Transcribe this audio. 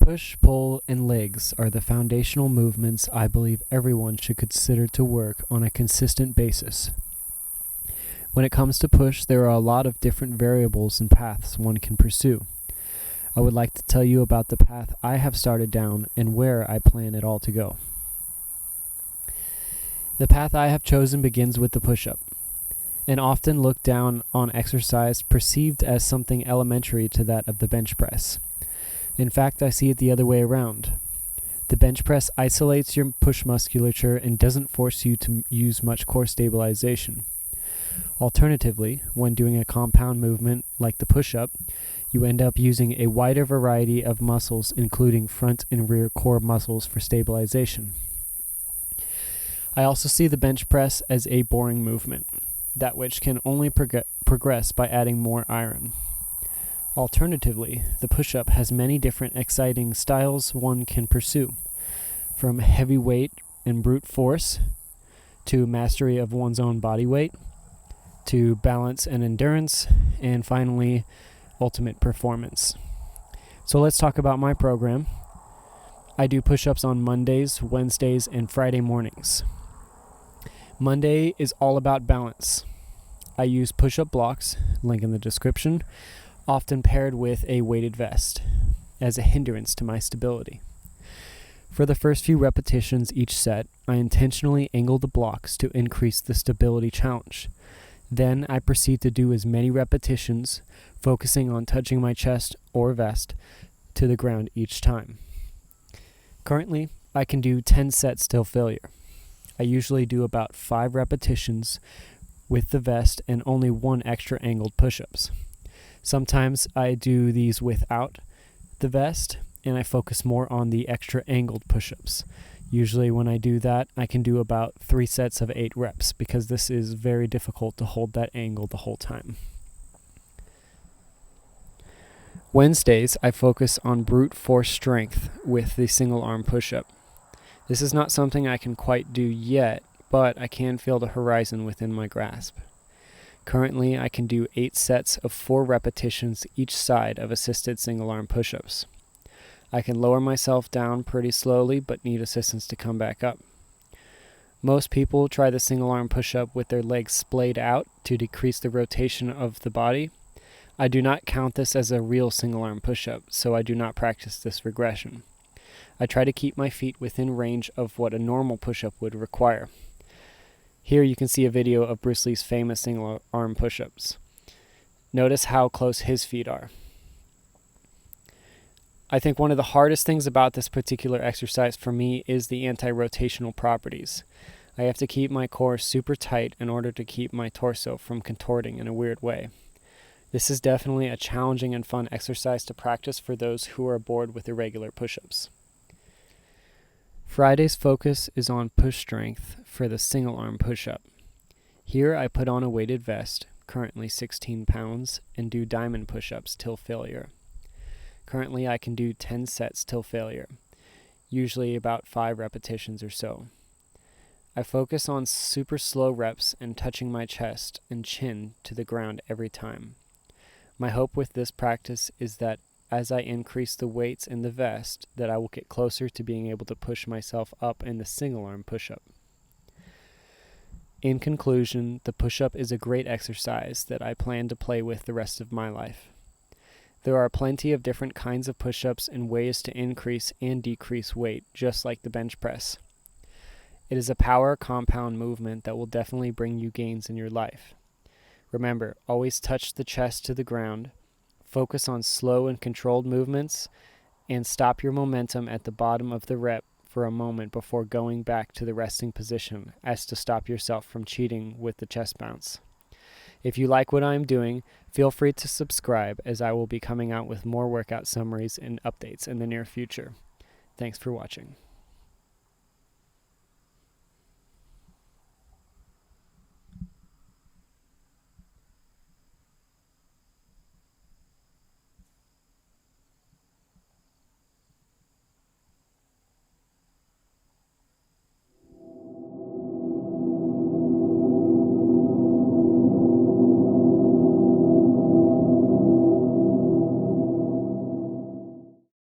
Push, pull, and legs are the foundational movements I believe everyone should consider to work on a consistent basis. When it comes to push, there are a lot of different variables and paths one can pursue. I would like to tell you about the path I have started down and where I plan it all to go. The path I have chosen begins with the push-up, an often looked down on exercise perceived as something elementary to that of the bench press. In fact, I see it the other way around. The bench press isolates your push musculature and doesn't force you to use much core stabilization. Alternatively, when doing a compound movement like the push-up, you end up using a wider variety of muscles, including front and rear core muscles for stabilization. I also see the bench press as a boring movement, that which can only progress by adding more iron. Alternatively, the push-up has many different exciting styles one can pursue, from heavy weight and brute force, to mastery of one's own body weight, to balance and endurance, and finally, ultimate performance. So let's talk about my program. I do push-ups on Mondays, Wednesdays, and Friday mornings. Monday is all about balance. I use push-up blocks, link in the description, often paired with a weighted vest, as a hindrance to my stability. For the first few repetitions each set, I intentionally angle the blocks to increase the stability challenge. Then I proceed to do as many repetitions, focusing on touching my chest or vest to the ground each time. Currently, I can do 10 sets till failure. I usually do about 5 repetitions with the vest and only 1 extra angled push-ups. Sometimes I do these without the vest, and I focus more on the extra angled push-ups. Usually when I do that, I can do about 3 sets of 8 reps, because this is very difficult to hold that angle the whole time. Wednesdays, I focus on brute force strength with the single arm push-up. This is not something I can quite do yet, but I can feel the horizon within my grasp. Currently, I can do 8 sets of 4 repetitions each side of assisted single-arm push-ups. I can lower myself down pretty slowly, but need assistance to come back up. Most people try the single-arm push-up with their legs splayed out to decrease the rotation of the body. I do not count this as a real single-arm push-up, so I do not practice this regression. I try to keep my feet within range of what a normal push-up would require. Here you can see a video of Bruce Lee's famous single arm push-ups. Notice how close his feet are. I think one of the hardest things about this particular exercise for me is the anti-rotational properties. I have to keep my core super tight in order to keep my torso from contorting in a weird way. This is definitely a challenging and fun exercise to practice for those who are bored with irregular push-ups. Friday's focus is on push strength for the single arm push-up. Here I put on a weighted vest, currently 16 pounds, and do diamond push-ups till failure. Currently I can do 10 sets till failure, usually about 5 repetitions or so. I focus on super slow reps and touching my chest and chin to the ground every time. My hope with this practice is that as I increase the weights in the vest, that I will get closer to being able to push myself up in the single arm push-up. In conclusion, the push-up is a great exercise that I plan to play with the rest of my life. There are plenty of different kinds of push-ups and ways to increase and decrease weight, just like the bench press. It is a power compound movement that will definitely bring you gains in your life. Remember, always touch the chest to the ground. Focus on slow and controlled movements, and stop your momentum at the bottom of the rep for a moment before going back to the resting position, as to stop yourself from cheating with the chest bounce. If you like what I am doing, feel free to subscribe, as I will be coming out with more workout summaries and updates in the near future. Thanks for watching.